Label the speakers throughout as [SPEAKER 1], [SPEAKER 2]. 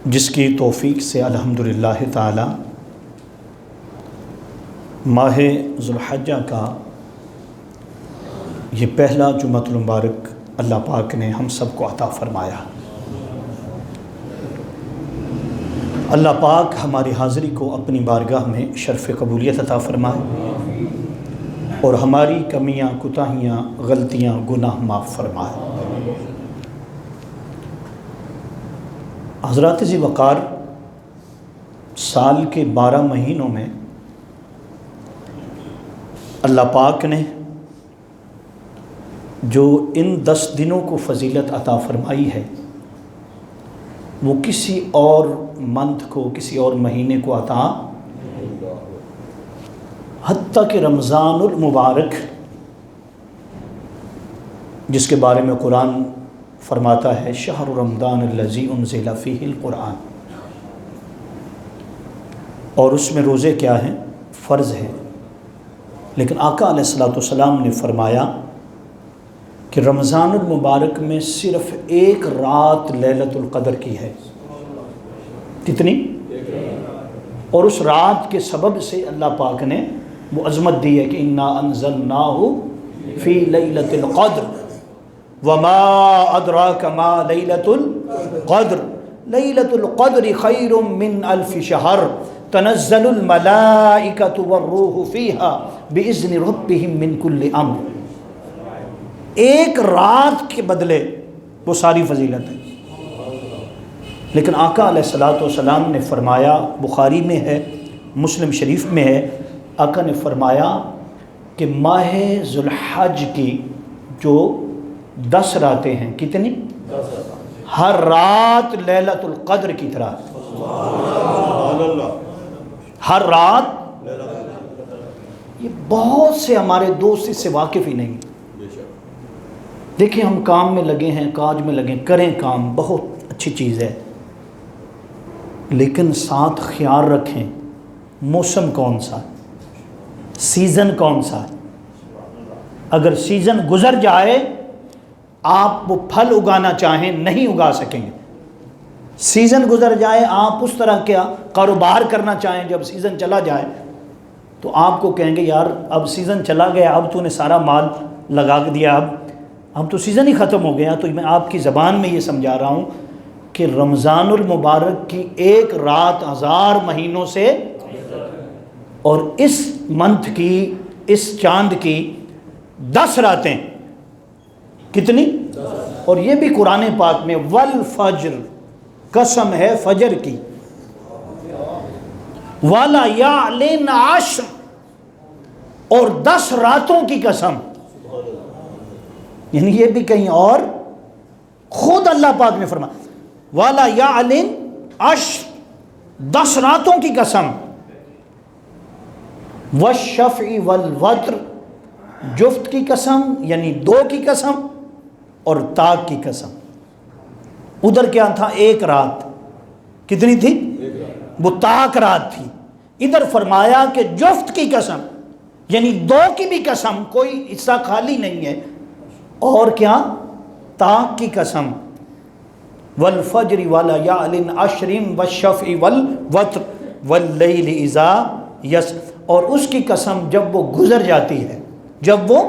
[SPEAKER 1] جس کی توفیق سے الحمدللہ تعالی ماہ ذوالحجہ کا یہ پہلا جمعۃ المبارک اللہ پاک نے ہم سب کو عطا فرمایا۔ اللہ پاک ہماری حاضری کو اپنی بارگاہ میں شرف قبولیت عطا فرمائے اور ہماری کمیاں، کوتاہیاں، غلطیاں، گناہ معاف فرمائے۔ حضرات ذی وقار، سال کے 12 مہینوں میں اللہ پاک نے جو ان 10 دنوں کو فضیلت عطا فرمائی ہے وہ کسی اور منتھ کو، کسی اور مہینے کو عطا، حتیٰ کہ رمضان المبارک جس کے بارے میں قرآن فرماتا ہے شہر رمضان الذی انزل فیہ القرآن، اور اس میں روزے کیا ہیں؟ فرض ہیں، لیکن آقا علیہ الصلوۃ والسلام نے فرمایا کہ رمضان المبارک میں صرف ایک رات لیلۃ القدر کی ہے۔ کتنی؟ اور اس رات کے سبب سے اللہ پاک نے وہ عظمت دی ہے کہ انا انزلناہ فی لیلۃ القدر وما ادراک ما لیلۃ القدر لیلۃ القدر خیر من الف شہر تنزل الملائکۃ والروح فیہا باذن ربہم من کل امر۔ ایک رات کے بدلے وہ ساری فضیلت ہے، لیکن آقا علیہ الصلوۃ والسلام نے فرمایا، بخاری میں ہے، مسلم شریف میں ہے، آقا نے فرمایا کہ ماہ ذوالحج کی جو 10 راتیں ہیں، کتنی؟ ہر رات لیلۃ القدر کی طرح، ہر رات۔ یہ بہت سے ہمارے دوست اس سے واقف ہی نہیں۔ دیکھیں ہم کام میں لگے ہیں، کاج میں لگے، کریں کام، بہت اچھی چیز ہے، لیکن ساتھ خیال رکھیں موسم کون سا ہے، سیزن کون سا ہے۔ اگر سیزن گزر جائے، آپ وہ پھل اگانا چاہیں نہیں اگا سکیں گے۔ سیزن گزر جائے، آپ اس طرح کیا کاروبار کرنا چاہیں، جب سیزن چلا جائے تو آپ کو کہیں گے یار اب سیزن چلا گیا، اب تو نے سارا مال لگا دیا، اب تو سیزن ہی ختم ہو گیا۔ تو میں آپ کی زبان میں یہ سمجھا رہا ہوں کہ رمضان المبارک کی ایک رات 1000 مہینوں سے، اور اس منتھ کی، اس چاند کی 10 راتیں، کتنی؟ اور یہ بھی قرآن پاک میں والفجر، قسم ہے فجر کی، وَلَيَالٍ عَشْرٍ، اور 10 راتوں کی قسم، یعنی یہ بھی کہیں اور خود اللہ پاک نے فرمایا وَلَيَالٍ عَشْرٍ، 10 راتوں کی قسم، وَالشَّفْعِ وَالْوَتْرِ، جفت کی قسم یعنی 2 کی قسم، اور تاک کی قسم۔ ادھر کیا تھا؟ ایک رات، کتنی تھی؟ وہ تاک رات تھی۔ ادھر فرمایا کہ جفت کی قسم یعنی 2 کی بھی قسم، کوئی حصہ خالی نہیں ہے، اور کیا؟ تاک کی قسم، والفجر وَلَيَالٍ عَشْرٍ وَالشَّفْعِ وَالْوَتْرِ وَاللَّيْلِ اِذَا یسر، اور اس کی قسم جب وہ گزر جاتی ہے، جب وہ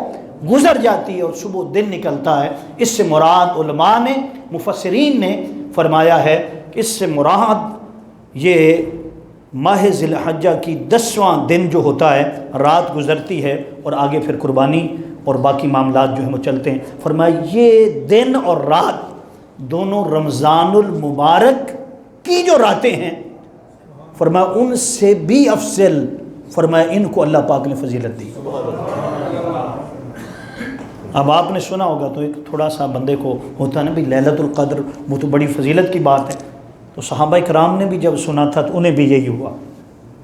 [SPEAKER 1] گزر جاتی ہے اور صبح دن نکلتا ہے۔ اس سے مراد علماء نے، مفسرین نے فرمایا ہے کہ اس سے مراد یہ ماہ ذی الحجہ کی 10واں دن جو ہوتا ہے، رات گزرتی ہے اور آگے پھر قربانی اور باقی معاملات جو ہیں وہ چلتے ہیں۔ فرمایا یہ دن اور رات دونوں رمضان المبارک کی جو راتیں ہیں، فرمایا ان سے بھی افضل، فرمایا ان کو اللہ پاک نے فضیلت دی۔ اب آپ نے سنا ہوگا تو ایک تھوڑا سا بندے کو ہوتا ہے نا بھی لیلۃ القدر، وہ تو بڑی فضیلت کی بات ہے۔ تو صحابہ کرام نے بھی جب سنا تھا تو انہیں بھی یہی ہوا،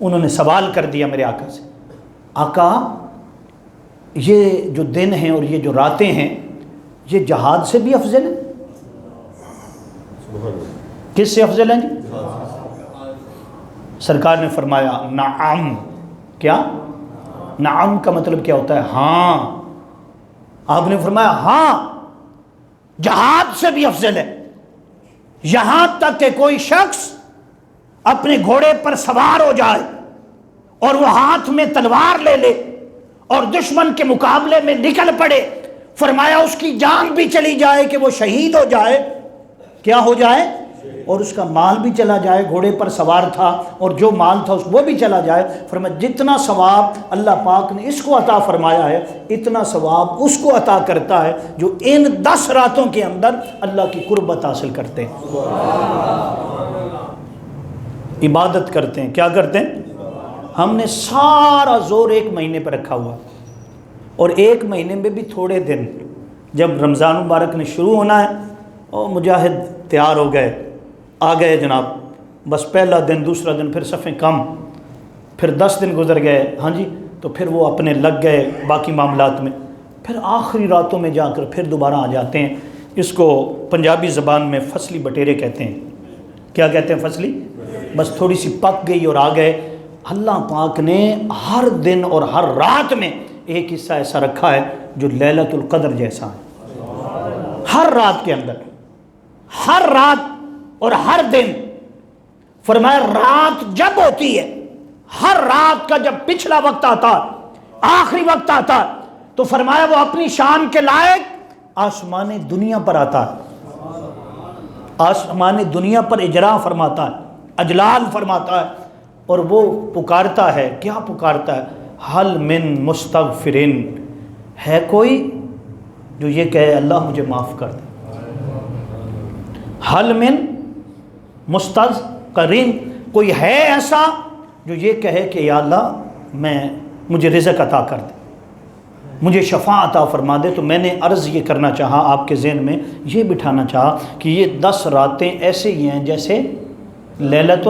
[SPEAKER 1] انہوں نے سوال کر دیا میرے آقا سے، آقا یہ جو دن ہیں اور یہ جو راتیں ہیں یہ جہاد سے بھی افضل ہیں؟ کس سے افضل ہیں جی؟ سرکار نے فرمایا نعم۔ کیا؟ نعم کا مطلب کیا ہوتا ہے؟ ہاں۔ آپ نے فرمایا ہاں جہاد سے بھی افضل ہے، یہاں تک کہ کوئی شخص اپنے گھوڑے پر سوار ہو جائے اور وہ ہاتھ میں تلوار لے لے اور دشمن کے مقابلے میں نکل پڑے، فرمایا اس کی جان بھی چلی جائے کہ وہ شہید ہو جائے، کیا ہو جائے، اور اس کا مال بھی چلا جائے، گھوڑے پر سوار تھا اور جو مال تھا وہ بھی چلا جائے، فرمایا جتنا ثواب اللہ پاک نے اس کو عطا فرمایا ہے اتنا ثواب اس کو عطا کرتا ہے جو ان 10 راتوں کے اندر اللہ کی قربت حاصل کرتے ہیں، عبادت کرتے ہیں۔ کیا کرتے ہیں؟ ہم نے سارا زور 1 مہینے پر رکھا ہوا، اور 1 مہینے میں بھی تھوڑے دن، جب رمضان مبارک نے شروع ہونا ہے اور مجاہد تیار ہو گئے، آ گئے جناب، بس پہلا دن دوسرا دن پھر صفیں کم، پھر 10 دن گزر گئے، ہاں جی، تو پھر وہ اپنے لگ گئے باقی معاملات میں، پھر آخری راتوں میں جا کر پھر دوبارہ آ جاتے ہیں۔ اس کو پنجابی زبان میں فصلی بٹیرے کہتے ہیں۔ کیا کہتے ہیں؟ فصلی، بس تھوڑی سی پک گئی اور آ گئے۔ اللہ پاک نے ہر دن اور ہر رات میں ایک حصہ ایسا رکھا ہے جو لیلۃ القدر جیسا ہے، ہر رات کے اندر، ہر رات اور ہر دن۔ فرمایا رات جب ہوتی ہے، ہر رات کا جب پچھلا وقت آتا، آخری وقت آتا، تو فرمایا وہ اپنی شان کے لائق آسمان دنیا پر آتا ہے، آسمان دنیا پر اجرا فرماتا ہے، اجلال فرماتا ہے، اور وہ پکارتا ہے۔ کیا پکارتا ہے؟ حل من مستغفرین، ہے کوئی جو یہ کہے اللہ مجھے معاف کر دے؟ حل من مستغفرین، کوئی ہے ایسا جو یہ کہے کہ یا اللہ مجھے رزق عطا کر دے، مجھے شفا عطا فرما دے؟ تو میں نے عرض یہ کرنا چاہا، آپ کے ذہن میں یہ بٹھانا چاہا کہ یہ 10 راتیں ایسے ہی ہیں جیسے لیلۃ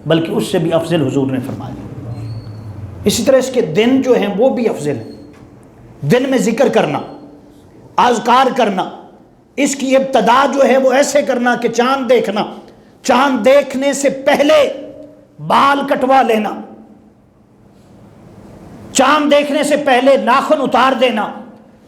[SPEAKER 1] بلکہ اس سے بھی افضل حضور نے فرمایا۔ اسی طرح اس کے دن جو ہیں وہ بھی افضل ہیں، دن میں ذکر کرنا، اذکار کرنا، اس کی ابتدا جو ہے وہ ایسے کرنا کہ چاند دیکھنا، چاند دیکھنے سے پہلے بال کٹوا لینا، چاند دیکھنے سے پہلے ناخن اتار دینا،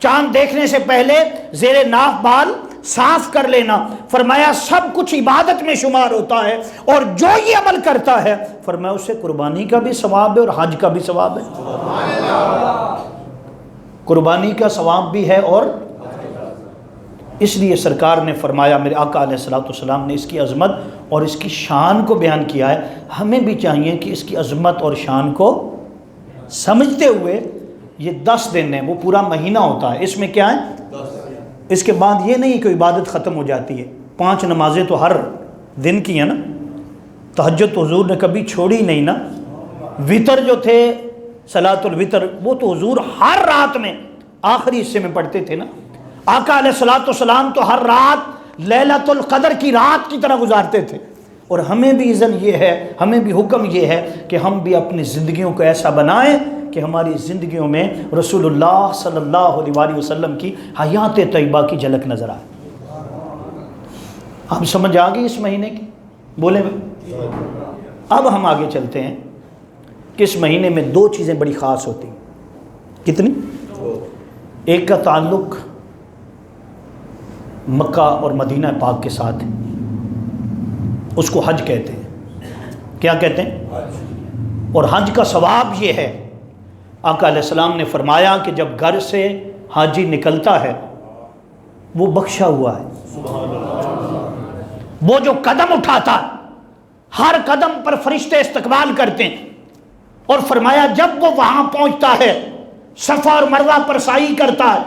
[SPEAKER 1] چاند دیکھنے سے پہلے زیر ناف بال صاف کر لینا۔ فرمایا سب کچھ عبادت میں شمار ہوتا ہے، اور جو یہ عمل کرتا ہے فرمایا اس سے قربانی کا بھی ثواب ہے اور حج کا بھی ثواب ہے، قربانی کا ثواب بھی ہے۔ اور اس لیے سرکار نے فرمایا، میرے آقا علیہ الصلوۃ والسلام نے اس کی عظمت اور اس کی شان کو بیان کیا ہے۔ ہمیں بھی چاہیے کہ اس کی عظمت اور شان کو سمجھتے ہوئے، یہ 10 دن ہیں، وہ پورا مہینہ ہوتا ہے، اس میں کیا ہے، اس کے بعد یہ نہیں کہ عبادت ختم ہو جاتی ہے۔ 5 نمازیں تو ہر دن کی ہیں نا، تہجد تو حضور نے کبھی چھوڑی نہیں نا، وطر جو تھے صلاۃ الوطر وہ تو حضور ہر رات میں آخری حصے میں پڑھتے تھے نا۔ آقا علیہ الصلوۃ والسلام تو ہر رات لیلۃ القدر کی رات کی طرح گزارتے تھے، اور ہمیں بھی اذن یہ ہے، ہمیں بھی حکم یہ ہے کہ ہم بھی اپنی زندگیوں کو ایسا بنائیں کہ ہماری زندگیوں میں رسول اللہ صلی اللہ علیہ وآلہ وسلم کی حیات طیبہ کی جھلک نظر آئے۔ ہم سمجھ آ گئی اس مہینے کی؟ بولیں۔ اب ہم آگے چلتے ہیں کہ اس مہینے میں 2 چیزیں بڑی خاص ہوتی ہیں۔ کتنی؟ ایک کا تعلق مکہ اور مدینہ پاک کے ساتھ ہے، اس کو حج کہتے ہیں۔ کیا کہتے ہیں؟ اور حج کا ثواب یہ ہے، آقا علیہ السلام نے فرمایا کہ جب گھر سے حاجی نکلتا ہے وہ بخشا ہوا ہے، وہ جو قدم اٹھاتا ہر قدم پر فرشتے استقبال کرتے ہیں، اور فرمایا جب وہ وہاں پہنچتا ہے صفا اور مروہ پر سعی کرتا ہے،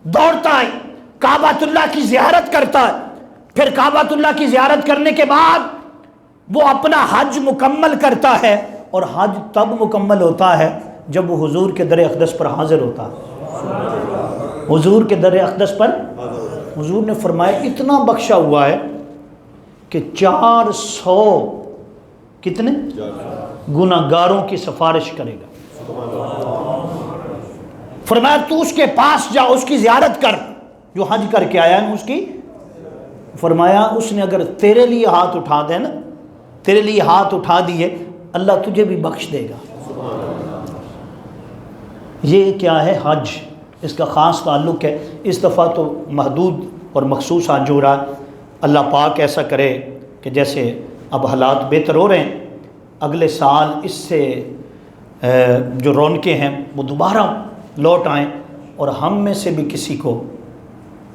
[SPEAKER 1] دوڑتا ہے، کعبۃ اللہ کی زیارت کرتا ہے، پھر کعبۃ اللہ کی زیارت کرنے کے بعد وہ اپنا حج مکمل کرتا ہے، اور حج تب مکمل ہوتا ہے جب وہ حضور کے در اقدس پر حاضر ہوتا ہے۔ حضور کے در اقدس پر حضور نے فرمایا اتنا بخشا ہوا ہے کہ 400 کتنے گناہگاروں کی سفارش کرے گا۔ فرمایا تو اس کے پاس جا، اس کی زیارت کر جو حج کر کے آیا ہے، اس کی۔ فرمایا اس نے اگر تیرے لیے ہاتھ اٹھا دے نا، تیرے لیے ہاتھ اٹھا دیے، اللہ تجھے بھی بخش دے گا۔ یہ کیا ہے؟ حج، اس کا خاص تعلق ہے۔ اس دفعہ تو محدود اور مخصوص حج ہو رہا ہے۔ اللہ پاک ایسا کرے کہ جیسے اب حالات بہتر ہو رہے ہیں، اگلے سال اس سے جو رونقیں ہیں وہ دوبارہ لوٹ آئیں، اور ہم میں سے بھی کسی کو،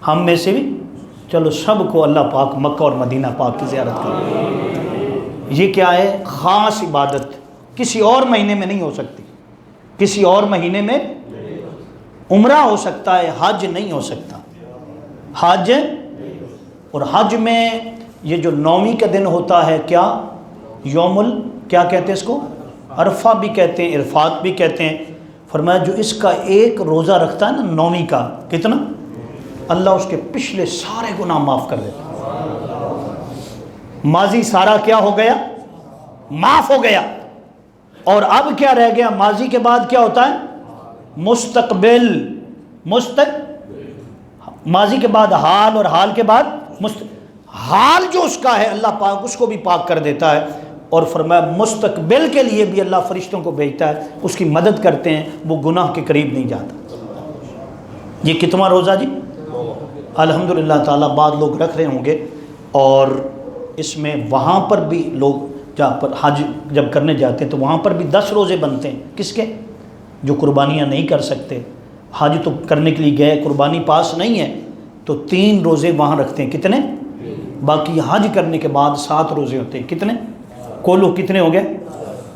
[SPEAKER 1] ہم میں سے بھی چلو سب کو اللہ پاک مکہ اور مدینہ پاک کی زیارت کریں۔ یہ کیا ہے؟ خاص عبادت، کسی اور مہینے میں نہیں ہو سکتی، کسی اور مہینے میں عمرہ ہو سکتا ہے، حج نہیں ہو سکتا، حج۔ اور حج میں یہ جو 9ویں کا دن ہوتا ہے، کیا یوم کیا کہتے ہیں اس کو؟ عرفہ بھی کہتے ہیں، عرفات بھی کہتے ہیں۔ فرمایا جو اس کا ایک روزہ رکھتا ہے نا 9ویں کا، کتنا؟ اللہ اس کے پچھلے سارے گناہ معاف کر دیتا ہے۔ ماضی سارا کیا ہو گیا؟ معاف ہو گیا۔ اور اب کیا رہ گیا؟ ماضی کے بعد کیا ہوتا ہے؟ مستقبل۔ ماضی کے بعد حال، اور حال کے بعد حال جو اس کا ہے اللہ پاک اس کو بھی پاک کر دیتا ہے۔ اور فرمایا مستقبل کے لیے بھی اللہ فرشتوں کو بھیجتا ہے، اس کی مدد کرتے ہیں، وہ گناہ کے قریب نہیں جاتا۔ یہ کتواں روزہ جی؟ الحمدللہ تعالیٰ بعض لوگ رکھ رہے ہوں گے، اور اس میں وہاں پر بھی لوگ جہاں پر حج جب کرنے جاتے ہیں تو وہاں پر بھی 10 روزے بنتے ہیں۔ کس کے؟ جو قربانیاں نہیں کر سکتے، حج تو کرنے کے لیے گئے، قربانی پاس نہیں ہے، تو 3 روزے وہاں رکھتے ہیں۔ کتنے؟ باقی حج کرنے کے بعد 7 روزے ہوتے ہیں۔ کتنے؟ کولو کتنے ہو گئے؟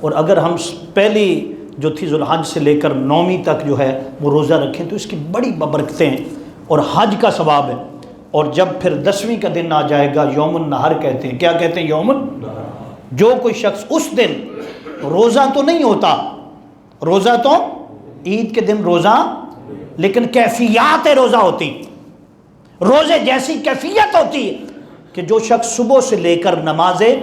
[SPEAKER 1] اور اگر ہم پہلی جو تھی ذوالحج سے لے کر 9ویں تک جو ہے وہ روزہ رکھیں تو اس کی بڑی برکتیں ہیں اور حج کا ثواب ہے۔ اور جب پھر 10ویں کا دن آ جائے گا، یوم النہر کہتے ہیں۔ کیا کہتے ہیں؟ یوم النہر۔ جو کوئی شخص اس دن روزہ تو نہیں ہوتا، روزہ تو عید کے دن روزہ، لیکن کیفیات روزہ ہوتی، روزے جیسی کیفیت ہوتی ہے کہ جو شخص صبح سے لے کر نمازیں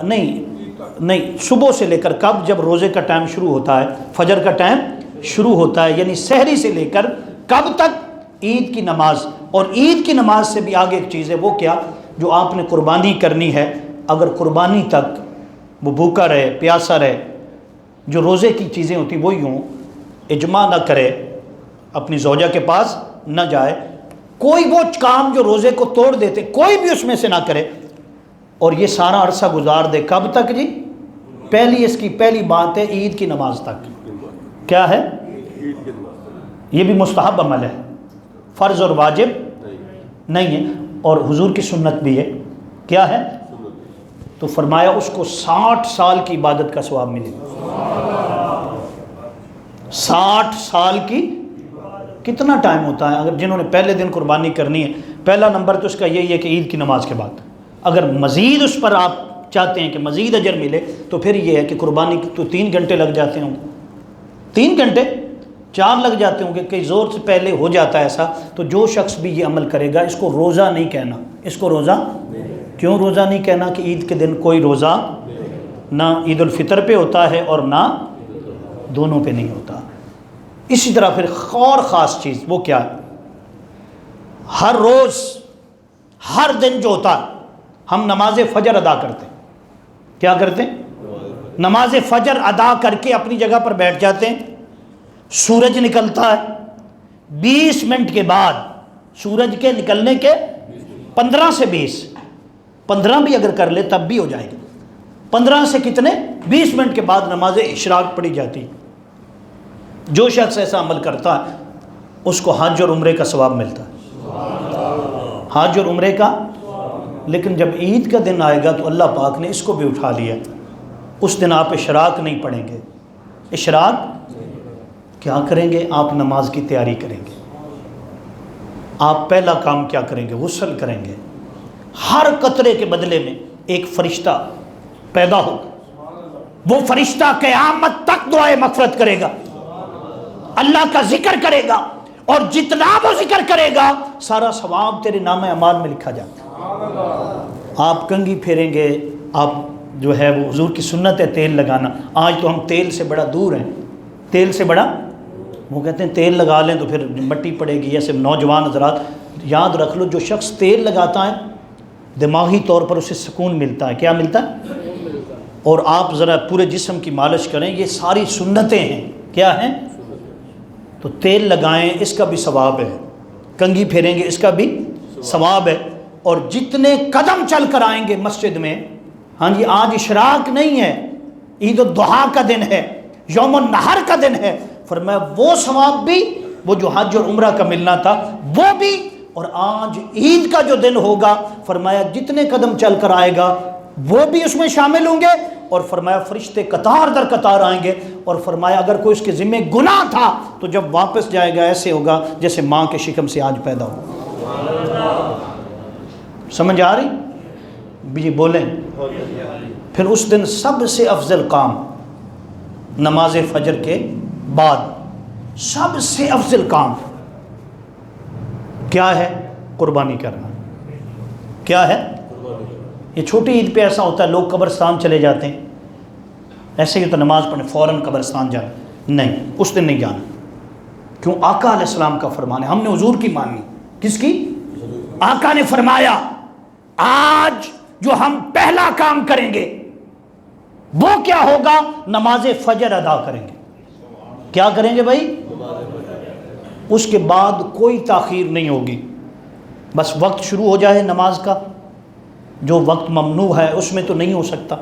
[SPEAKER 1] نہیں صبح سے لے کر، کب؟ جب روزے کا ٹائم شروع ہوتا ہے، فجر کا ٹائم شروع ہوتا ہے، یعنی سحری سے لے کر کب تک؟ عید کی نماز۔ اور عید کی نماز سے بھی آگے ایک چیز ہے، وہ کیا؟ جو آپ نے قربانی کرنی ہے، اگر قربانی تک وہ بھوکا رہے، پیاسا رہے، جو روزے کی چیزیں ہوتی وہی ہوں، اجماع نہ کرے، اپنی زوجہ کے پاس نہ جائے، کوئی وہ کام جو روزے کو توڑ دیتے کوئی بھی اس میں سے نہ کرے، اور یہ سارا عرصہ گزار دے، کب تک جی؟ اس کی پہلی بات ہے عید کی نماز تک۔ کیا ہے؟ یہ بھی مستحب عمل ہے، فرض اور واجب نہیں ہے، اور حضور کی سنت بھی ہے۔ کیا ہے؟ تو فرمایا اس کو 60 سال کی عبادت کا ثواب ملے گا۔ 60 سال کی کتنا ٹائم ہوتا ہے؟ اگر جنہوں نے پہلے دن قربانی کرنی ہے، پہلا نمبر تو اس کا یہی ہے کہ عید کی نماز کے بعد اگر مزید اس پر آپ چاہتے ہیں کہ مزید اجر ملے تو پھر یہ ہے کہ قربانی تو 3 گھنٹے لگ جاتے ہوں گے، 3 گھنٹے 4 لگ جاتے ہوں گے، کئی زور سے پہلے ہو جاتا ہے ایسا۔ تو جو شخص بھی یہ عمل کرے گا، اس کو روزہ نہیں کہنا، اس کو روزہ کیوں روزہ نہیں کہنا؟ کہ عید کے دن کوئی روزہ نہ عید الفطر پہ ہوتا ہے اور نہ دونوں پہ نہیں ہوتا۔ اسی طرح پھر اور خاص چیز وہ کیا ہے؟ ہر روز ہر دن جو ہوتا ہے ہم نماز فجر ادا کرتے ہیں۔ کیا کرتے ہیں؟ نماز فجر ادا کر کے اپنی جگہ پر بیٹھ جاتے ہیں، سورج نکلتا ہے 20 منٹ کے بعد، سورج کے نکلنے کے 15 سے 15 بھی اگر کر لے تب بھی ہو جائے گا، 15 سے کتنے؟ 20 منٹ کے بعد نماز اشراق پڑھی جاتی۔ جو شخص ایسا عمل کرتا ہے اس کو حج اور عمرے کا ثواب ملتا ہے، حج اور عمرے کا۔ لیکن جب عید کا دن آئے گا تو اللہ پاک نے اس کو بھی اٹھا لیا، اس دن آپ اشراق نہیں پڑھیں گے۔ اشراق کیا کریں گے؟ آپ نماز کی تیاری کریں گے۔ آپ پہلا کام کیا کریں گے؟ غسل کریں گے۔ ہر قطرے کے بدلے میں ایک فرشتہ پیدا ہوگا، وہ فرشتہ قیامت تک دعائے مغفرت کرے گا، اللہ کا ذکر کرے گا، اور جتنا وہ ذکر کرے گا سارا ثواب تیرے نام اعمال میں لکھا جاتا ہے۔ آپ کنگھی پھیریں گے، آپ جو ہے وہ حضور کی سنت ہے تیل لگانا۔ آج تو ہم تیل سے بڑا دور ہیں، تیل سے بڑا، وہ کہتے ہیں تیل لگا لیں تو پھر مٹی پڑے گی۔ ایسے نوجوان حضرات یاد رکھ لو، جو شخص تیل لگاتا ہے دماغی طور پر اسے سکون ملتا ہے۔ کیا ملتا ہے؟ اور آپ ذرا پورے جسم کی مالش کریں، یہ ساری سنتیں ہیں۔ کیا ہیں؟ تو تیل لگائیں، اس کا بھی ثواب ہے، کنگھی پھیریں گے، اس کا بھی ثواب ہے، اور جتنے قدم چل کر آئیں گے مسجد میں ہاں جی آج اشراق نہیں ہے، عید الضحیٰ کا دن ہے، یوم النحر کا دن ہے، فرمایا وہ ثواب بھی، وہ جو حج اور عمرہ کا ملنا تھا وہ بھی، اور آج عید کا جو دن ہوگا فرمایا جتنے قدم چل کر آئے گا وہ بھی اس میں شامل ہوں گے، اور فرمایا فرشتے قطار در قطار آئیں گے، اور فرمایا اگر کوئی اس کے ذمہ گناہ تھا تو جب واپس جائے گا ایسے ہوگا جیسے ماں کے شکم سے آج پیدا ہو۔ سمجھ آ رہی؟ جی بولیں۔ پھر اس دن سب سے افضل کام نماز فجر کے بعد سب سے افضل کام کیا ہے؟ قربانی کرنا۔ کیا ہے؟ یہ چھوٹی عید پہ ایسا ہوتا ہے لوگ قبرستان چلے جاتے ہیں، ایسے ہی تو نماز پڑھنے فوراً قبرستان جانا، نہیں، اس دن نہیں جانا۔ کیوں؟ آقا علیہ السلام کا فرمان ہے، ہم نے حضور کی مانی۔ کس کی؟ آقا نے فرمایا آج جو ہم پہلا کام کریں گے وہ کیا ہوگا؟ نماز فجر ادا کریں گے۔ کیا کریں گے بھائی؟ اس کے بعد کوئی تاخیر نہیں ہوگی، بس وقت شروع ہو جائے نماز کا، جو وقت ممنوع ہے اس میں تو نہیں ہو سکتا،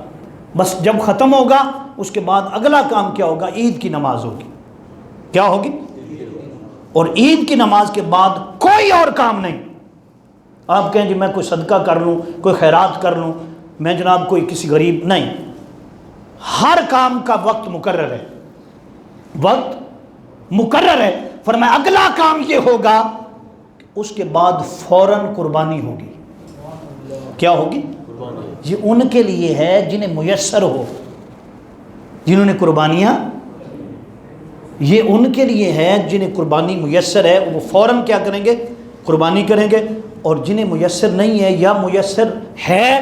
[SPEAKER 1] بس جب ختم ہوگا اس کے بعد اگلا کام کیا ہوگا؟ عید کی نماز ہوگی۔ کیا ہوگی؟ اور عید کی نماز کے بعد کوئی اور کام نہیں۔ آپ کہیں جی میں کوئی صدقہ کر لوں، کوئی خیرات کر لوں، میں جناب کوئی کسی غریب، نہیں، ہر کام کا وقت مقرر ہے، وقت مقرر ہے۔ فرمایا اگلا کام یہ ہوگا، اس کے بعد فوراً قربانی ہوگی۔ کیا ہوگی؟ یہ ان کے لیے ہے جنہیں میسر ہو، جنہوں نے قربانیاں، یہ ان کے لیے ہے جنہیں قربانی میسر ہے، وہ فوراً کیا کریں گے؟ قربانی کریں گے۔ اور جنہیں میسر نہیں ہے یا میسر ہے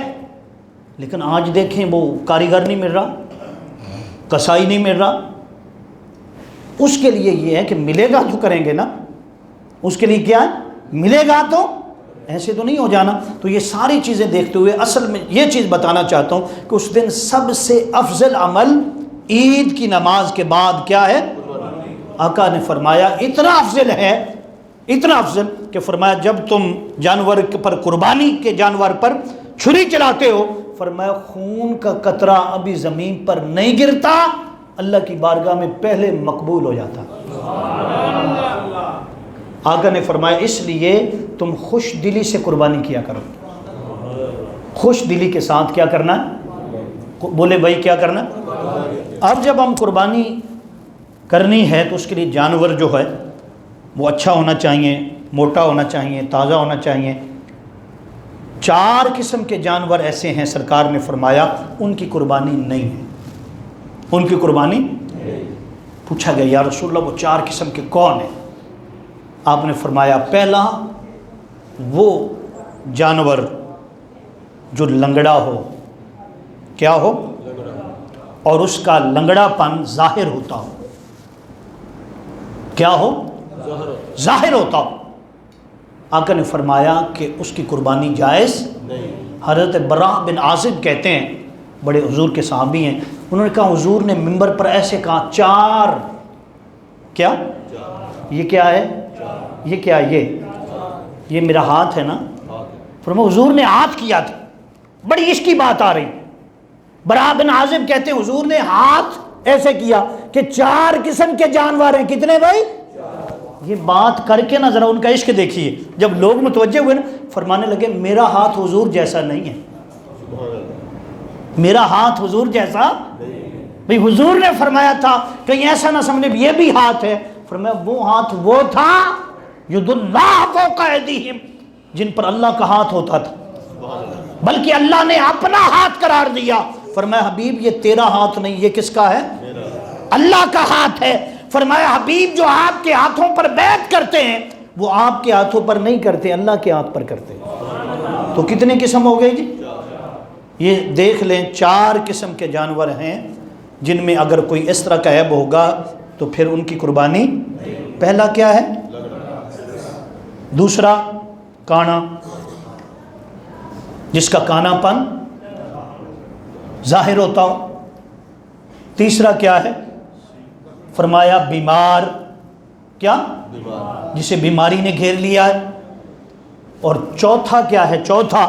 [SPEAKER 1] لیکن آج دیکھیں وہ کاریگر نہیں مل رہا، کسائی نہیں مل رہا، اس کے لیے یہ ہے کہ ملے گا تو کریں گے نا، اس کے لیے کیا ہے؟ ملے گا تو، ایسے تو نہیں ہو جانا۔ تو یہ ساری چیزیں دیکھتے ہوئے اصل میں یہ چیز بتانا چاہتا ہوں کہ اس دن سب سے افضل عمل عید کی نماز کے بعد کیا ہے؟ آقا نے فرمایا اتنا افضل ہے، اتنا افضل کہ فرمایا جب تم جانور پر، قربانی کے جانور پر چھری چلاتے ہو، فرمایا خون کا قطرہ ابھی زمین پر نہیں گرتا، اللہ کی بارگاہ میں پہلے مقبول ہو جاتا۔ آقا نے فرمایا اس لیے تم خوش دلی سے قربانی کیا کرو، خوش دلی کے ساتھ کیا کرنا؟ بولے بھائی کیا کرنا؟ اب جب ہم قربانی کرنی ہے تو اس کے لیے جانور جو ہے وہ اچھا ہونا چاہیے، موٹا ہونا چاہیے، تازہ ہونا چاہیے۔ 4 قسم کے جانور ایسے ہیں سرکار نے فرمایا ان کی قربانی نہیں ہے، ان کی قربانی۔ پوچھا گیا یا رسول اللہ وہ 4 قسم کے کون ہیں؟ آپ نے فرمایا پہلا وہ جانور جو لنگڑا ہو، کیا ہو؟ اور اس کا لنگڑا پن ظاہر ہوتا ہو، کیا ہو؟ ظاہر ہوتا ہو۔ آقا نے فرمایا کہ اس کی قربانی جائز نہیں۔ حضرت براء بن عازب کہتے ہیں، بڑے حضور کے صحابی ہیں، انہوں نے کہا حضور نے منبر پر ایسے کہا 4، کیا؟ یہ کیا ہے؟ یہ کیا ہے؟ یہ میرا ہاتھ ہے نا، فرمایا حضور نے ہاتھ کیا تھا، بڑی عشقی بات آ رہی۔ براء بن عازب کہتے ہیں حضور نے ہاتھ ایسے کیا کہ 4 قسم کے جانور ہیں، کتنے بھائی؟ یہ بات کر کے نا ذرا ان کا عشق دیکھیے، جب لوگ متوجہ ہوئے نا فرمانے لگے میرا ہاتھ حضور جیسا نہیں ہے، میرا ہاتھ حضور جیسا بھئی حضور نے فرمایا تھا کہیں ایسا نہ سمجھے یہ بھی ہاتھ ہے، فرمایا وہ ہاتھ وہ تھا ید اللہ فوق ایدیہم، جن پر اللہ کا ہاتھ ہوتا تھا، بلکہ اللہ نے اپنا ہاتھ قرار دیا۔ فرمایا حبیب یہ تیرا ہاتھ نہیں، یہ کس کا ہے؟ اللہ کا ہاتھ ہے۔ فرمایا حبیب جو آپ کے ہاتھوں پر بیعت کرتے ہیں وہ آپ کے ہاتھوں پر نہیں کرتے، اللہ کے ہاتھ پر کرتے۔ تو کتنے قسم ہو گئے جی؟ یہ دیکھ لیں 4 قسم کے جانور ہیں جن میں اگر کوئی اس طرح کا عیب ہوگا تو پھر ان کی قربانی۔ پہلا کیا ہے؟ دوسرا کانا، جس کا کانا پن ظاہر ہوتا ہو۔ تیسرا کیا ہے؟ فرمایا بیمار، کیا؟ جسے بیماری نے گھیر لیا ہے۔ اور چوتھا کیا ہے؟ چوتھا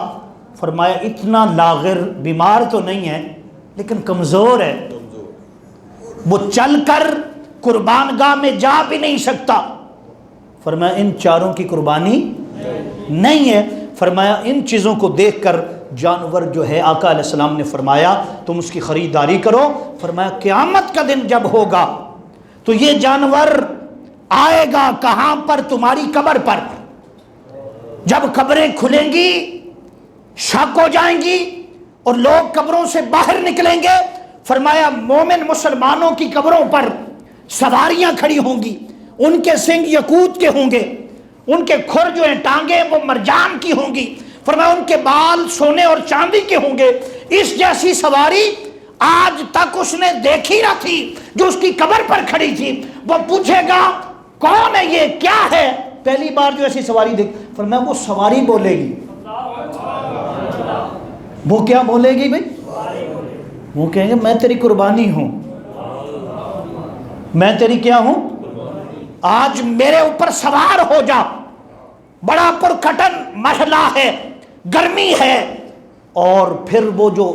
[SPEAKER 1] فرمایا اتنا لاغر، بیمار تو نہیں ہے لیکن کمزور ہے، وہ چل کر قربان گاہ میں جا بھی نہیں سکتا۔ فرمایا ان چاروں کی قربانی نہیں ہے۔ فرمایا ان چیزوں کو دیکھ کر جانور جو ہے آقا علیہ السلام نے فرمایا تم اس کی خریداری کرو۔ فرمایا قیامت کا دن جب ہوگا تو یہ جانور آئے گا کہاں پر؟ تمہاری قبر پر۔ جب قبریں کھلیں گی، شک ہو جائیں گی اور لوگ قبروں سے باہر نکلیں گے، فرمایا مومن مسلمانوں کی قبروں پر سواریاں کھڑی ہوں گی، ان کے سنگ یقوت کے ہوں گے، ان کے کھر جو ہیں ٹانگیں وہ مرجان کی ہوں گی، فرمایا ان کے بال سونے اور چاندی کے ہوں گے۔ اس جیسی سواری آج تک اس نے دیکھی نہ تھی جو اس کی قبر پر کھڑی تھی۔ وہ پوچھے گا کون ہے یہ، کیا ہے؟ پہلی بار جو ایسی سواری دیکھ، فرمایا وہ سواری بولے گی۔ وہ کیا بولے گی بھائی؟ وہ کہیں گے میں تیری قربانی ہوں، میں تیری کیا ہوں؟ آج میرے اوپر سوار ہو جا، بڑا پرکٹن مرحلہ ہے، گرمی ہے، اور پھر وہ جو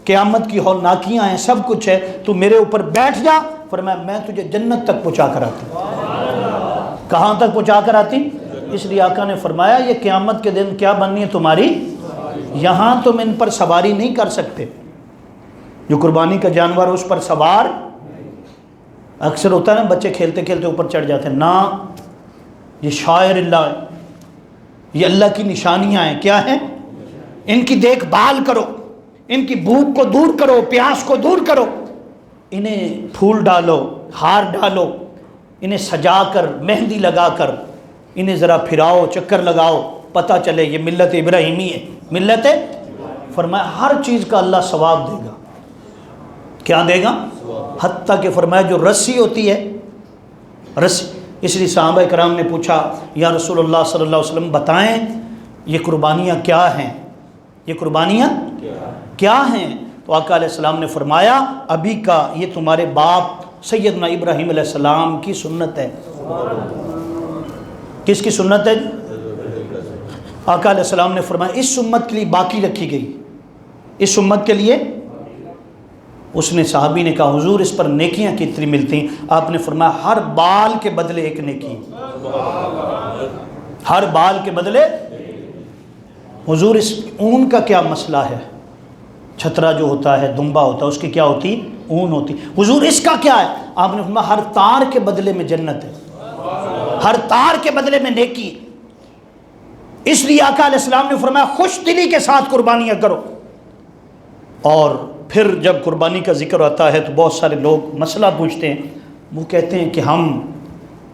[SPEAKER 1] قیامت کی ہولناکیاں ہیں، سب کچھ ہے، تو میرے اوپر بیٹھ جا۔ فرمایا میں تجھے جنت تک پہنچا کر آتی۔ کہاں تک پہنچا کر آتی؟ اس لیے آقا نے فرمایا یہ قیامت کے دن کیا بننی ہے تمہاری، یہاں تم ان پر سواری نہیں کر سکتے۔ جو قربانی کا جانور اس پر سوار، اکثر ہوتا ہے نا بچے کھیلتے کھیلتے اوپر چڑھ جاتے ہیں، نہ، یہ شاعر اللہ ہے، یہ اللہ کی نشانیاں ہیں۔ کیا ہیں؟ ان کی دیکھ بھال کرو، ان کی بھوک کو دور کرو، پیاس کو دور کرو، انہیں پھول ڈالو، ہار ڈالو، انہیں سجا کر، مہندی لگا کر انہیں ذرا پھراؤ، چکر لگاؤ، پتہ چلے یہ ملت ابراہیمی ہے، ملت ہے۔ فرمایا ہر چیز کا اللہ ثواب دے گا۔ کیا دے گا؟ حتیٰ کہ فرمایا جو رسی ہوتی ہے، رسی، اس لیے صحابہ کرام نے پوچھا یا رسول اللہ صلی اللہ علیہ وسلم بتائیں یہ قربانیاں کیا ہیں، یہ قربانیاں کیا ہیں؟ تو آقا علیہ السلام نے فرمایا ابھی کا یہ تمہارے باپ سیدنا ابراہیم علیہ السلام کی سنت ہے۔ کس کی سنت ہے؟ آقا علیہ السلام نے فرمایا اس امت کے لیے باقی رکھی گئی، اس امت کے لیے۔ اس نے صحابی نے کہا حضور اس پر نیکیاں کتنی ملتی ہیں؟ آپ نے فرمایا ہر بال کے بدلے ایک نیکی، ہر بال کے بدلے۔ حضور اس اون کا کیا مسئلہ ہے؟ چھترا جو ہوتا ہے، دمبا ہوتا ہے، اس کی کیا ہوتی؟ اون ہوتی۔ حضور اس کا کیا ہے؟ آپ نے فرمایا ہر تار کے بدلے میں جنت ہے، ہر تار کے بدلے میں نیکی۔ اس لیے آقا علیہ السلام نے فرمایا خوش دلی کے ساتھ قربانیاں کرو۔ اور پھر جب قربانی کا ذکر آتا ہے تو بہت سارے لوگ مسئلہ پوچھتے ہیں، وہ کہتے ہیں کہ ہم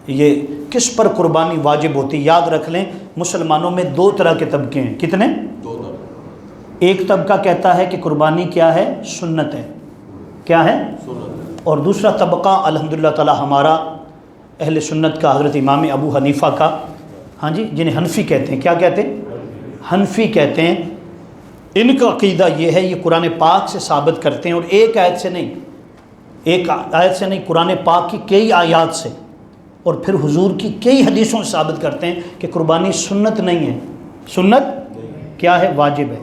[SPEAKER 1] یہ کس پر قربانی واجب ہوتی؟ یاد رکھ لیں مسلمانوں میں دو طرح کے طبقے ہیں۔ کتنے؟ ایک طبقہ کہتا ہے کہ قربانی کیا ہے؟ سنت ہے۔ کیا ہے؟ اور دوسرا طبقہ الحمدللہ تعالی ہمارا اہل سنت کا حضرت امام ابو حنیفہ کا، ہاں جی، جنہیں حنفی کہتے ہیں۔ کیا کہتے ہیں؟ حنفی کہتے ہیں۔ ان کا عقیدہ یہ ہے، یہ قرآن پاک سے ثابت کرتے ہیں، اور ایک آیت سے نہیں، ایک آیت سے نہیں، قرآن پاک کی کئی آیات سے اور پھر حضور کی کئی حدیثوں سے ثابت کرتے ہیں کہ قربانی سنت نہیں ہے، سنت کیا ہے؟ واجب ہے۔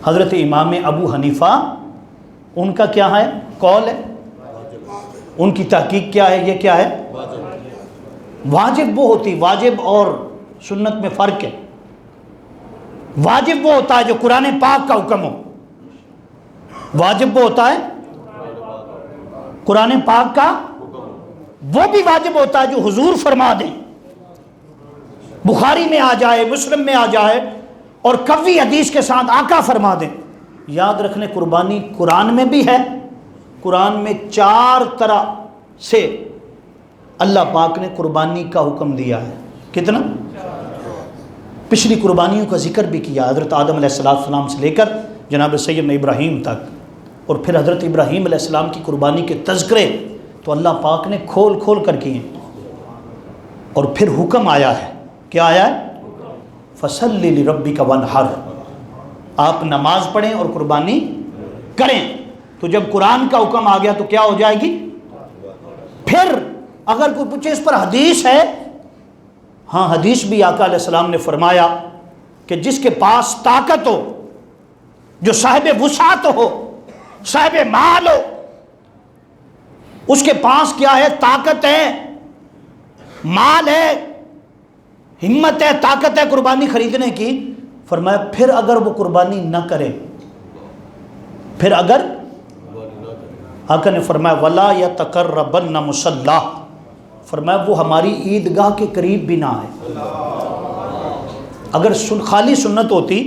[SPEAKER 1] حضرت امام ابو حنیفہ ان کا کیا ہے؟ قول ہے، ان کی تحقیق کیا ہے؟ یہ کیا ہے؟ واجب وہ ہوتی، واجب اور سنت میں فرق ہے۔ واجب وہ ہوتا ہے جو قرآن پاک کا حکم ہو، واجب وہ ہوتا ہے قرآن پاک کا، وہ بھی واجب ہوتا ہے جو حضور فرما دیں، بخاری میں آ جائے، مسلم میں آ جائے اور قوی حدیث کے ساتھ آقا فرما دیں۔ یاد رکھنے قربانی قرآن میں بھی ہے، قرآن میں 4 طرح سے اللہ پاک نے قربانی کا حکم دیا ہے۔ کتنا؟ پچھلی قربانیوں کا ذکر بھی کیا، حضرت آدم علیہ السلام سے لے کر جناب سیدنا ابراہیم تک، اور پھر حضرت ابراہیم علیہ السلام کی قربانی کے تذکرے تو اللہ پاک نے کھول کھول کر کیے، اور پھر حکم آیا ہے۔ کیا آیا ہے؟ فَصَلِّ لِرَبِّكَ وَانْحَرْ، آپ نماز پڑھیں اور قربانی کریں۔ تو جب قرآن کا حکم آ گیا تو کیا ہو جائے گی؟ پھر اگر کوئی پوچھے اس پر حدیث ہے، ہاں حدیث بھی آقا علیہ السلام نے فرمایا کہ جس کے پاس طاقت ہو، جو صاحب وسعت ہو، صاحب مال ہو، اس کے پاس کیا ہے؟ طاقت ہے، مال ہے، ہمت ہے، طاقت ہے قربانی خریدنے کی، فرمایا پھر اگر وہ قربانی نہ کرے، پھر اگر آقا نے فرمایا وَلَا يَتَقَرَّبَنَّ مُصَلَّا، فرمایا وہ ہماری عیدگاہ کے قریب بھی نہ آئے۔ اگر خالی سنت ہوتی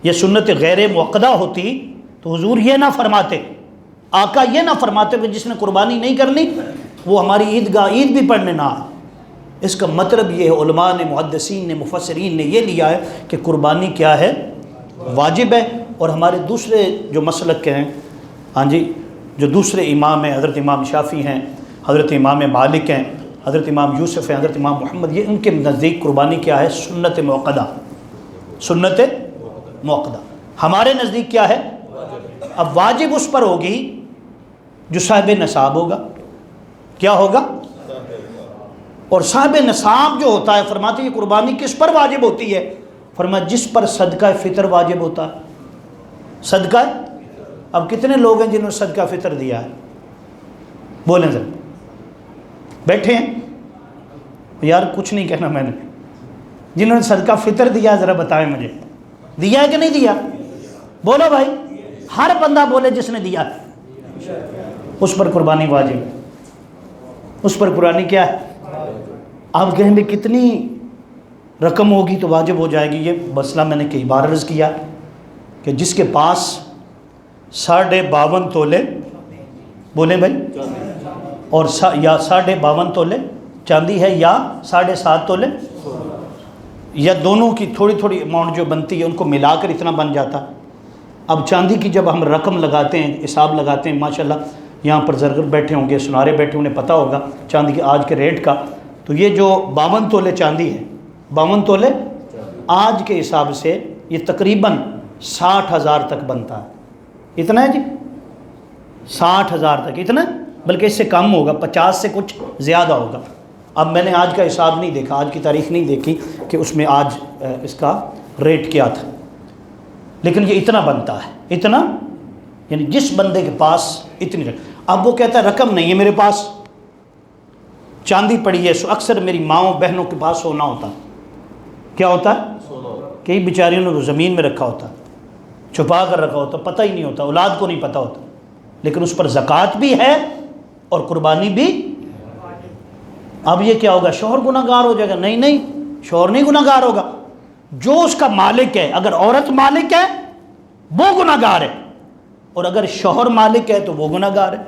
[SPEAKER 1] یا سنت غیر موقدہ ہوتی تو حضور یہ نہ فرماتے، آقا یہ نہ فرماتے کہ جس نے قربانی نہیں کرنی وہ ہماری عیدگاہ عید بھی پڑھنے نہ آئے۔ اس کا مطلب یہ ہے، علماء نے، محدثین نے، مفسرین نے یہ لیا ہے کہ قربانی کیا ہے؟ واجب ہے۔ اور ہمارے دوسرے جو مسلک کے ہیں، ہاں جی، جو دوسرے امام ہیں، حضرت امام شافعی ہیں، حضرت امام مالک ہیں، حضرت امام یوسف ہیں، حضرت امام محمد، یہ ان کے نزدیک قربانی کیا ہے؟ سنت موقدہ، سنت موقدہ۔ ہمارے نزدیک کیا ہے؟ اب واجب اس پر ہوگی جو صاحب نصاب ہوگا۔ کیا ہوگا؟ اور صاحب نصاب جو ہوتا ہے، فرماتے ہیں یہ قربانی کس پر واجب ہوتی ہے؟ فرمایا جس پر صدقہ فطر واجب ہوتا ہے۔ صدقہ، اب کتنے لوگ ہیں جنہوں نے صدقہ فطر دیا ہے؟ بولیں ذرا، بیٹھے ہیں یار، کچھ نہیں کہنا میں نے، جنہوں نے صدقہ فطر دیا ذرا بتائیں مجھے، دیا ہے کہ نہیں دیا؟ بولو بھائی، ہر بندہ بولے جس نے دیا ہے، اس پر قربانی واجب ہے، اس پر قربانی کیا ہے؟ آپ کہیں گے کتنی رقم ہوگی تو واجب ہو جائے گی؟ یہ مسئلہ میں نے کئی بار عرض کیا کہ جس کے پاس 52.5 تولے، بولیں بھائی، اور یا 52.5 تولے چاندی ہے یا 7.5 تولے، یا دونوں کی تھوڑی تھوڑی اماؤنٹ جو بنتی ہے ان کو ملا کر اتنا بن جاتا۔ اب چاندی کی جب ہم رقم لگاتے ہیں، حساب لگاتے ہیں، ماشاءاللہ یہاں پر زرگر بیٹھے ہوں گے، سنارے بیٹھے، انہیں پتہ ہوگا چاندی کے آج کے ریٹ کا، تو یہ جو 52 تولے چاندی ہے، 52 تولے آج کے حساب سے یہ تقریباً 60,000 تک بنتا ہے۔ اتنا ہے جی، 60,000 تک، اتنا، بلکہ اس سے کم ہوگا، 50 سے کچھ زیادہ ہوگا۔ اب میں نے آج کا حساب نہیں دیکھا، آج کی تاریخ نہیں دیکھی کہ اس میں آج اس کا ریٹ کیا تھا، لیکن یہ اتنا بنتا ہے، اتنا، یعنی جس بندے کے پاس اتنی رقم۔ اب وہ کہتا ہے رقم نہیں ہے میرے پاس، چاندی پڑی ہے، سو اکثر میری ماؤں بہنوں کے پاس سونا ہوتا، کیا ہوتا ہے؟ کئی بیچاریوں نے زمین میں رکھا ہوتا، چھپا کر رکھا ہوتا، پتہ ہی نہیں ہوتا، اولاد کو نہیں پتہ ہوتا، لیکن اس پر زکوٰۃ بھی ہے اور قربانی بھی۔ اب یہ کیا ہوگا؟ شوہر گناہ گار ہو جائے گا؟ نہیں نہیں، شوہر نہیں گناہ گار ہوگا، جو اس کا مالک ہے، اگر عورت مالک ہے وہ گناہ گار ہے، اور اگر شوہر مالک ہے تو وہ گناہ گار ہے۔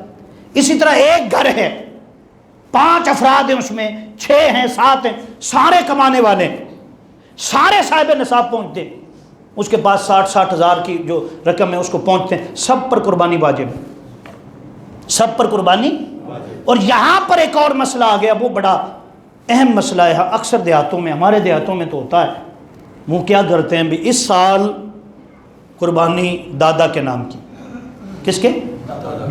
[SPEAKER 1] اسی طرح ایک گھر ہے، 5 افراد ہیں، اس میں 6 ہیں، 7 ہیں، سارے کمانے والے، سارے صاحب نصاب پہنچتے ہیں، اس کے پاس 60,000 کی جو رقم ہے اس کو پہنچتے ہیں، سب پر قربانی واجب ہے، سب پر قربانی۔ اور یہاں پر ایک اور مسئلہ آ گیا، وہ بڑا اہم مسئلہ ہے، اکثر دیہاتوں میں، ہمارے دیہاتوں میں تو ہوتا ہے، وہ کیا کرتے ہیں بھی اس سال قربانی دادا کے نام کی، کس کے؟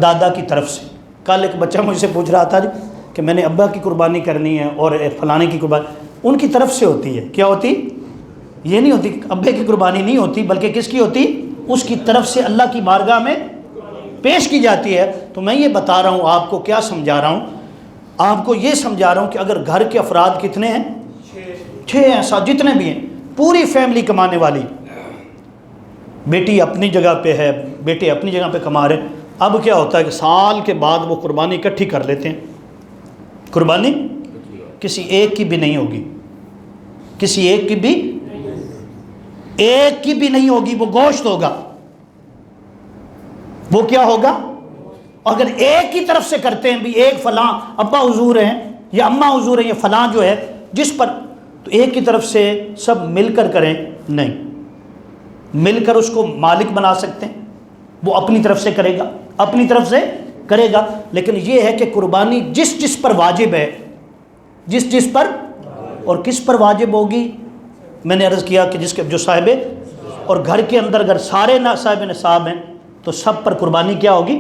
[SPEAKER 1] دادا کی طرف سے۔ کل ایک بچہ مجھ سے پوچھ رہا تھا جی کہ میں نے ابا کی قربانی کرنی ہے اور فلانے کی قربانی، ان کی طرف سے ہوتی ہے، کیا ہوتی؟ یہ نہیں ہوتی، ابے کی قربانی نہیں ہوتی، بلکہ کس کی ہوتی؟ اس کی طرف سے اللہ کی بارگاہ میں پیش کی جاتی ہے۔ تو میں یہ بتا رہا ہوں آپ کو، کیا سمجھا رہا ہوں آپ کو؟ یہ سمجھا رہا ہوں کہ اگر گھر کے افراد کتنے ہیں؟ 6 ہیں، 7، جتنے بھی ہیں، پوری فیملی کمانے والی، بیٹی اپنی جگہ پہ ہے، بیٹے اپنی جگہ پہ کما رہے ہیں، اب کیا ہوتا ہے کہ سال کے بعد وہ قربانی اکٹھی کر لیتے ہیں، قربانی کسی ایک کی بھی نہیں ہوگی، کسی ایک کی بھی نہیں ہوگی، وہ گوشت ہوگا، وہ کیا ہوگا؟ اگر ایک کی طرف سے کرتے ہیں بھی، ایک فلاں ابا حضور ہیں یا اماں حضور ہیں، یہ فلاں جو ہے جس پر، تو ایک کی طرف سے سب مل کر کریں، نہیں، مل کر اس کو مالک بنا سکتے ہیں، وہ اپنی طرف سے کرے گا، اپنی طرف سے کرے گا، لیکن یہ ہے کہ قربانی جس جس پر واجب ہے، جس جس پر، اور کس پر واجب ہوگی؟ میں نے عرض کیا کہ جس کے جو صاحب، اور گھر کے اندر اگر سارے صاحب نصاب ہیں تو سب پر قربانی کیا ہوگی؟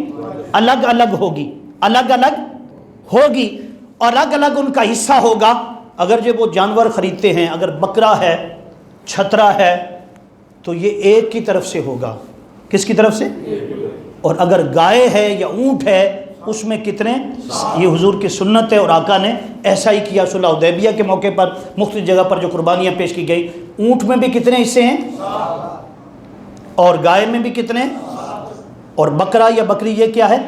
[SPEAKER 1] الگ الگ ہوگی، الگ الگ ہوگی، اور الگ الگ ان کا حصہ ہوگا۔ اگر جو وہ جانور خریدتے ہیں، اگر بکرا ہے چھترا ہے تو یہ ایک کی طرف سے ہوگا. کس کی طرف سے؟ اور اگر گائے ہے یا اونٹ ہے اس میں کتنے؟ یہ حضور کی سنت ہے اور آقا نے ایسا ہی کیا. صلح حدیبیہ کے موقع پر مختلف جگہ پر جو قربانیاں پیش کی گئی، اونٹ میں بھی کتنے حصے ہیں اور گائے میں بھی کتنے، اور بکرا یا بکری یہ کیا ہے؟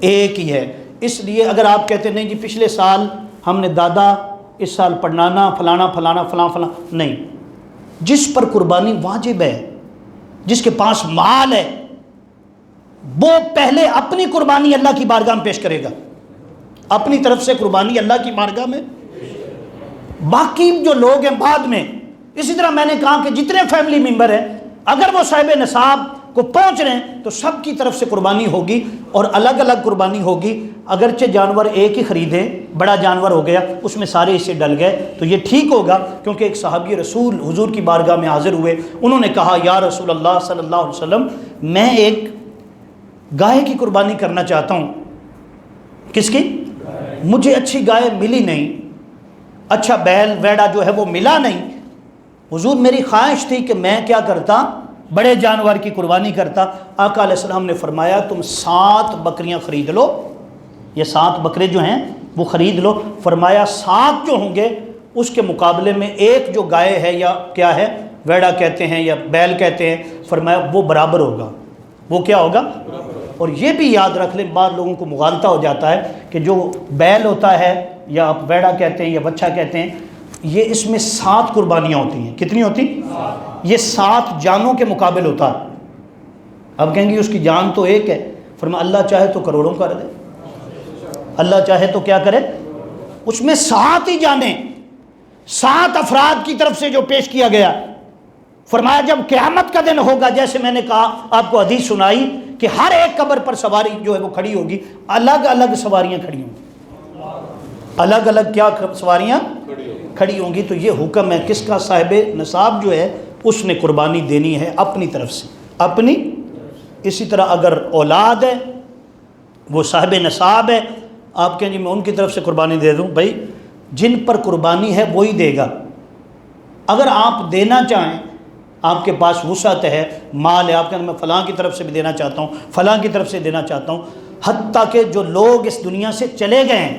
[SPEAKER 1] ایک ہی ہے. اس لیے اگر آپ کہتے ہیں نہیں جی پچھلے سال ہم نے دادا، اس سال پڑنانا فلانا فلانا فلاں فلاں، نہیں. جس پر قربانی واجب ہے، جس کے پاس مال ہے، وہ پہلے اپنی قربانی اللہ کی بارگاہ میں پیش کرے گا، اپنی طرف سے قربانی اللہ کی بارگاہ میں. باقی جو لوگ ہیں بعد میں. اسی طرح میں نے کہا کہ جتنے فیملی ممبر ہیں اگر وہ صاحب نصاب کو پہنچ رہے ہیں تو سب کی طرف سے قربانی ہوگی اور الگ الگ قربانی ہوگی. اگرچہ جانور ایک ہی خریدے، بڑا جانور ہو گیا اس میں سارے حصے ڈل گئے تو یہ ٹھیک ہوگا. کیونکہ ایک صحابی رسول حضور کی بارگاہ میں حاضر ہوئے، انہوں نے کہا یا رسول اللہ صلی اللہ علیہ وسلم میں ایک گائے کی قربانی کرنا چاہتا ہوں. کس کی؟ مجھے اچھی گائے ملی نہیں، اچھا بیل ویڑا جو ہے وہ ملا نہیں. حضور میری خواہش تھی کہ میں کیا کرتا، بڑے جانور کی قربانی کرتا. آقا علیہ السلام نے فرمایا تم 7 بکریاں خرید لو، یہ 7 بکرے جو ہیں وہ خرید لو. فرمایا 7 جو ہوں گے اس کے مقابلے میں ایک جو گائے ہے یا کیا ہے ویڑا کہتے ہیں یا بیل کہتے ہیں، فرمایا وہ برابر ہوگا. وہ کیا ہوگا؟ اور یہ بھی یاد رکھ لیں، بعض لوگوں کو مغالطہ ہو جاتا ہے کہ جو بیل ہوتا ہے یا آپ ویڑا کہتے ہیں یا بچہ کہتے ہیں، یہ اس میں 7 قربانیاں ہوتی ہیں. کتنی ہوتی؟ یہ 7 جانوں کے مقابل ہوتا ہے. اب کہیں گے اس کی جان تو ایک ہے. فرمایا اللہ چاہے تو کروڑوں کر دے، اللہ چاہے تو کیا کرے. اس میں 7 ہی جانیں، 7 افراد کی طرف سے جو پیش کیا گیا. فرمایا جب قیامت کا دن ہوگا، جیسے میں نے کہا آپ کو حدیث سنائی کہ ہر ایک قبر پر سواری جو ہے وہ کھڑی ہوگی، الگ الگ سواریاں کھڑی ہوں گی، الگ الگ کیا سواریاں کھڑی ہوں گی. تو یہ حکم ہے کس کا؟ صاحب نصاب جو ہے اس نے قربانی دینی ہے اپنی طرف سے، اپنی. اسی طرح اگر اولاد ہے وہ صاحب نصاب ہے، آپ کہیں جی میں ان کی طرف سے قربانی دے دوں، بھائی جن پر قربانی ہے وہی دے گا. اگر آپ دینا چاہیں، آپ کے پاس وسعت ہے، مال ہے، آپ کہتے ہیں میں فلاں کی طرف سے بھی دینا چاہتا ہوں، فلاں کی طرف سے دینا چاہتا ہوں، حتیٰ کہ جو لوگ اس دنیا سے چلے گئے ہیں.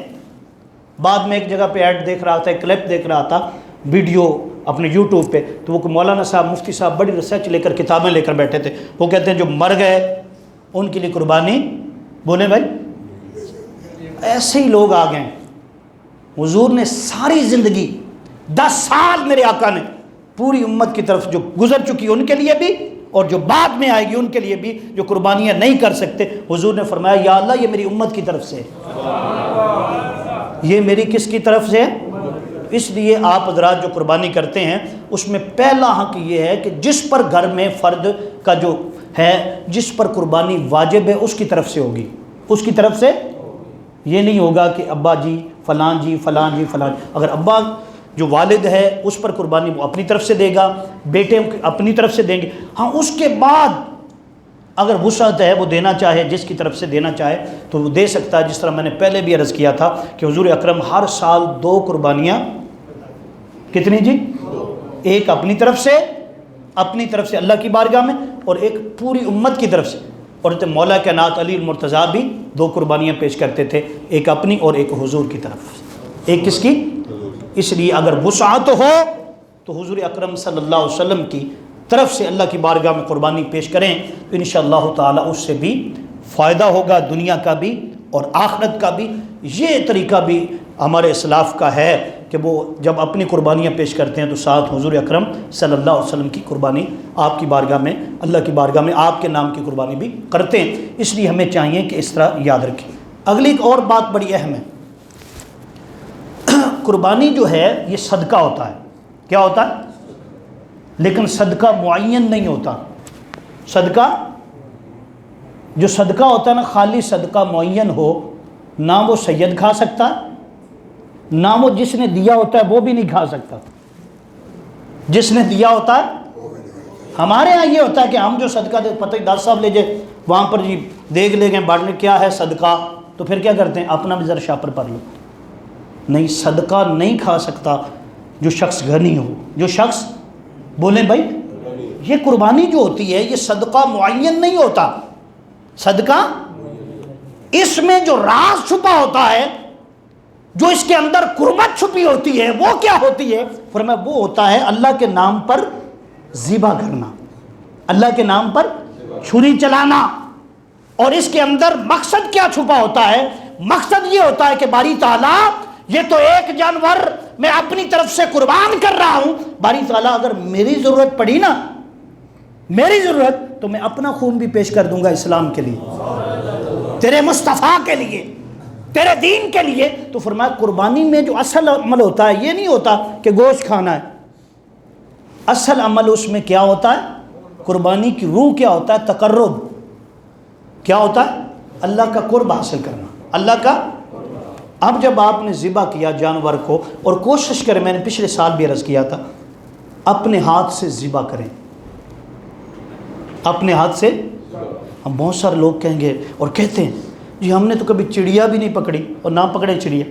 [SPEAKER 1] بعد میں ایک جگہ پہ ایڈ دیکھ رہا تھا، ایک کلپ دیکھ رہا تھا ویڈیو اپنے یوٹیوب پہ، تو وہ مولانا صاحب مفتی صاحب بڑی ریسرچ لے کر کتابیں لے کر بیٹھے تھے. وہ کہتے ہیں جو مر گئے ان کے لیے قربانی، بولیں بھائی ایسے ہی لوگ آ گئے ہیں. حضور نے ساری زندگی 10 سال میرے آقا نے پوری امت کی طرف جو گزر چکی ان کے لیے بھی اور جو بعد میں آئے گی ان کے لیے بھی جو قربانیاں نہیں کر سکتے، حضور نے فرمایا یا اللہ یہ میری امت کی طرف سے، یہ میری کس کی طرف سے ہے. اس لیے آپ حضرات جو قربانی کرتے ہیں اس میں پہلا حق یہ ہے کہ جس پر گھر میں فرد کا جو ہے، جس پر قربانی واجب ہے اس کی طرف سے ہوگی، اس کی طرف سے. یہ نہیں ہوگا کہ ابا جی فلاں جی فلاں جی فلاں. اگر ابا جو والد ہے اس پر قربانی وہ اپنی طرف سے دے گا، بیٹے اپنی طرف سے دیں گے. ہاں اس کے بعد اگر وسعت ہے وہ دینا چاہے، جس کی طرف سے دینا چاہے تو وہ دے سکتا ہے. جس طرح میں نے پہلے بھی عرض کیا تھا کہ حضور اکرم ہر سال 2 قربانیاں، کتنی جی؟ ایک اپنی طرف سے اللہ کی بارگاہ میں، اور ایک پوری امت کی طرف سے. اور مولا کائنات علی المرتضیٰ بھی 2 قربانیاں پیش کرتے تھے، ایک اپنی اور ایک حضور کی طرف. ایک کس کی؟ اس لیے اگر وسعت ہو تو حضور اکرم صلی اللہ علیہ وسلم کی طرف سے اللہ کی بارگاہ میں قربانی پیش کریں تو انشاءاللہ تعالی اس سے بھی فائدہ ہوگا، دنیا کا بھی اور آخرت کا بھی. یہ طریقہ بھی ہمارے اسلاف کا ہے کہ وہ جب اپنی قربانیاں پیش کرتے ہیں تو ساتھ حضور اکرم صلی اللہ علیہ وسلم کی قربانی آپ کی بارگاہ میں، اللہ کی بارگاہ میں آپ کے نام کی قربانی بھی کرتے ہیں. اس لیے ہمیں چاہیے کہ اس طرح یاد رکھیں. اگلی ایک اور بات بڑی اہم ہے، قربانی جو ہے یہ صدقہ ہوتا ہے. کیا ہوتا ہے؟ لیکن صدقہ معین نہیں ہوتا. صدقہ جو صدقہ ہوتا ہے نا، خالی صدقہ معین ہو، نہ وہ سید کھا سکتا، نہ وہ جس نے دیا ہوتا ہے وہ بھی نہیں کھا سکتا. جس نے دیا ہوتا ہے، ہمارے ہاں یہ ہوتا ہے کہ ہم جو صدقہ دے، پتہ ہی دار صاحب لے جائے وہاں پر جی دیکھ لے گئے بانٹنے، کیا ہے صدقہ، تو پھر کیا کرتے ہیں اپنا بھی ذرا شاپر پر لو. نہیں، صدقہ نہیں کھا سکتا جو شخص غنی ہو، جو شخص، بولیں بھائی، یہ قربانی جو ہوتی ہے یہ صدقہ معین نہیں ہوتا، صدقہ اس میں جو راز چھپا ہوتا ہے، جو اس کے اندر قربت چھپی ہوتی ہے، وہ کیا ہوتی ہے؟ فرمایا وہ ہوتا ہے اللہ کے نام پر ذبح کرنا، اللہ کے نام پر چھری چلانا۔ اور اس کے اندر مقصد کیا چھپا ہوتا ہے؟ مقصد یہ ہوتا ہے کہ باری تعالیٰ یہ تو ایک جانور میں اپنی طرف سے قربان کر رہا ہوں، باری تعالیٰ اگر میری ضرورت پڑی نا، میری ضرورت، تو میں اپنا خون بھی پیش کر دوں گا اسلام کے لیے، تیرے مصطفیٰ کے لیے، تیرے دین کے لیے۔ تو فرمایا قربانی میں جو اصل عمل ہوتا ہے یہ نہیں ہوتا کہ گوشت کھانا ہے، اصل عمل اس میں کیا ہوتا ہے؟ قربانی کی روح کیا ہوتا ہے؟ تقرب، کیا ہوتا ہے؟ اللہ کا قرب حاصل کرنا، اللہ کا۔ اب جب آپ نے ذبح کیا جانور کو، اور کوشش کریں، میں نے پچھلے سال بھی عرض کیا تھا، اپنے ہاتھ سے ذبح کریں، اپنے ہاتھ سے۔ ہم بہت سارے لوگ کہیں گے اور کہتے ہیں جی ہم نے تو کبھی چڑیا بھی نہیں پکڑی اور نہ پکڑے چڑیا۔